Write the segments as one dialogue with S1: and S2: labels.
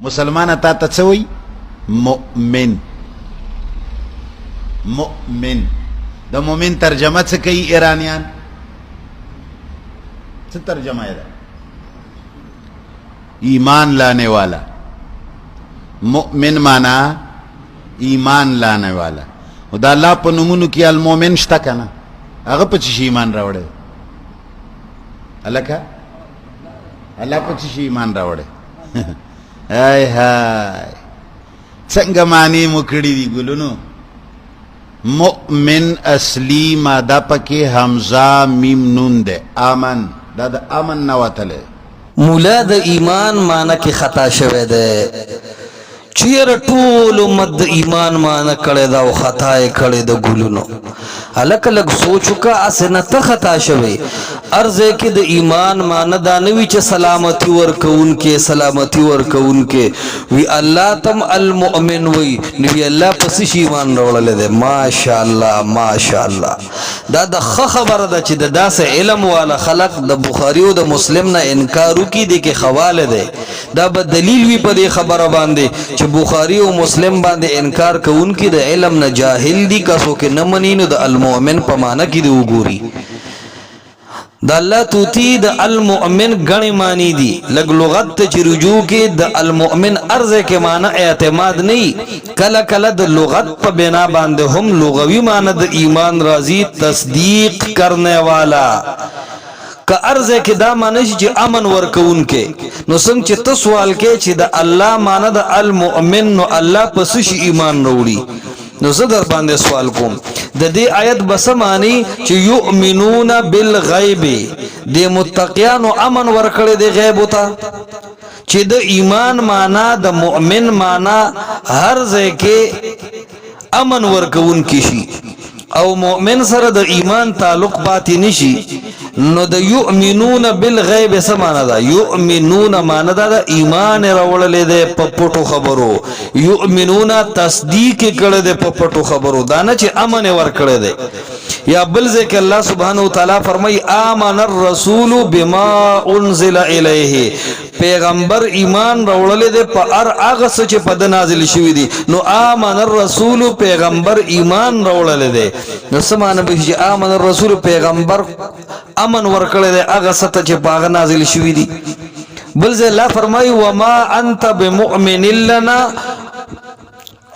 S1: مسلمان تا تسوي مؤمن مؤمن دا مؤمن ترجمه څه کوي ایرانیان څه ترجمه ہے ایمان لانے والا مؤمن مانا ایمان لانے والا دا الله په نومونو کې المؤمن شته کنه هغه په چی ایمان راوړي الکه الله په چی ایمان راوړي هاي هاي څنګه معنی مو کړی دی ګلونو مؤمن اصلی ماده پکې حمزه میم نون ده امن دا د امن نوتله
S2: مولا د ایمان معنی کې خطا شوه ده چیر ټول مد ایمان معنی کړي دا او خطا یې کړي د ګلونو الک لګ سوچ کا اسنه ته خطا شوه ارزه کې د ایمان معنی دا نوی چې سلامتی ورکون کې سلامتی ورکون کې وی الله تم المؤمن وی نبی الله پس شي ایمان راولل ده ماشاءالله ماشاءالله دا د خبره ده چې د داسې علم والا خلق د بخاری او د مسلم نه انکار وکي دي کې حواله ده دا به دلیل وی په دې خبره باندې چې بخاری او مسلم باندې انکار کوونکی د علم نه جاهل دي کاسو کې نه منینو د المؤمن په معنی کې دی وګوري د الله توتی د المؤمن غنی معنی دی لګ لغت ته رجوع کې د المؤمن ارزه کې معنی اعتماد نه کله کله د لغت په بنا باندې هم لغوي معنی د ایمان راضی تصدیق کرنے والا که ارزه کې دا معنی چې امن ورکون کې نو څنګه چې ته سوال کې چې د الله معنی د المؤمن نو الله پس شي ایمان وروړي نو زه در باندې سوال کوم د دې آیت بس معنی چې یؤمنون بالغیب د متقیانو امن ورکړي د غیب وته چې د ایمان معنی د مؤمن معنی هر ځای کې امن ورکون کی شي او مؤمن سره د ایمان تعلق پاتې نشي نو د یؤمنون بالغیب سمانه دا یؤمنون معنی دا ایمان راوللې ده په پټو خبرو یؤمنون تصدیق کړه ده په پټو خبرو دا نه چې امن ور کړه ده یا بل ځکه الله سبحانه و تعالی فرمای آمن الرسول بما انزل الیه پیغمبر ایمان راوللې ده په هغه څه چې په نازل شوی دي نو آمن الرسول پیغمبر ایمان راوللې ده نو سمانه به چې آمن الرسول پیغمبر امن ورکړه ده هغه څه چې په نازل شوی دي بل ځکه الله فرمای وما انت بمؤمن لنا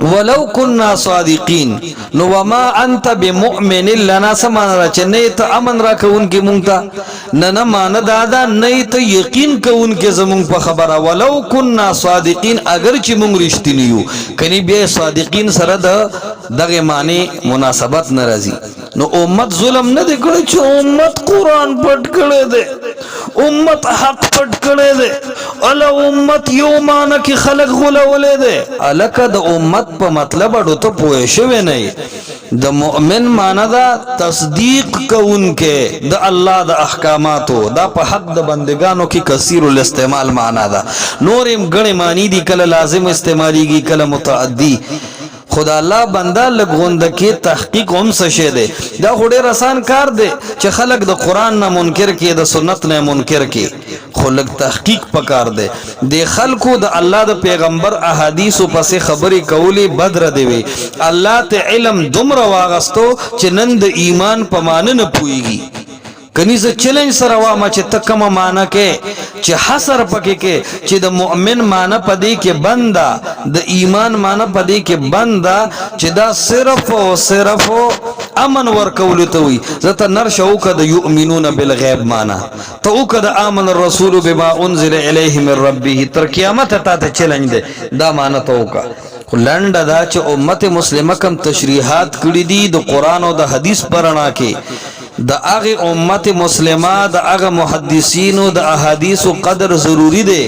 S2: ولو كنا صادقين نو وما انت بمؤمن لنا سمانه را چې نه ته امن را کوون کې مونږ ته نه مان دادا نه ته یقین کوون کې زمونږ په خبره ولو كنا صادقين اگر چې مونږ رښتینی یو کني به صادقین سره دغه معنی مناسبت ناراضي نو امت ظلم نه دی کړی چې امت قران پټ کړی دی امت حق پټ کړی دی ال امت یو معنی کې خلق غولولې دی الکه د امت په مطلب اډو ته پوه شوی نه د مؤمن معنی دا تصدیق کوونکې د الله د احکاماتو دا په حق د بندگانو کې کثیر الاستعمال معنی دا نورم غنی معنی دی کله لازم استعمالیږي کله متعدی خدا الله بنده لګوند کې تحقیق هم څه شه ده دا خوري رسان کار ده چې خلق د قران نه منکر کې د سنت نه منکر کې خلق تحقیق پکار ده د خلقو د الله د پیغمبر احادیث پسې خبرې کولې بدر دی وی الله ته علم دومره واغستو چې نن د ایمان په معنی نه پويږي کني زه چیلنج سره وامه چې تکمه معنی کې چې حصر پکې کې چې د مؤمن معنی پدې کې بندا د ایمان معنی پدې کې بندا چې دا صرف او صرف امن ورکول ته وي زته نر شو کده یؤمنون بالغیب معنی ته کده امن الرسول بما انزل الیه من ربه تر قیامت ته چیلنج ده دا معنی ته وکا لنډ دا چې امت مسلمه کم تشریحات کړې دي د قران او د حدیث پرانا کې د هغه امت مسلمه د هغه محدثینو د احادیث قدر ضروری دی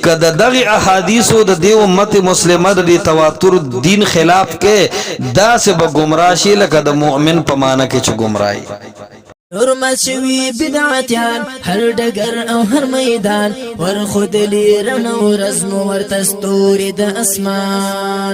S2: کله دغه احادیث د دې امت مسلمه د تواتر دین خلاف کې دا سه به گمراه شي لکه د مؤمن په معنی کې چې گمراهي
S3: حرمت شوی بدعتیان هر ډګر او هر میدان ور خود لرنو رزم ورتستوري د اسمان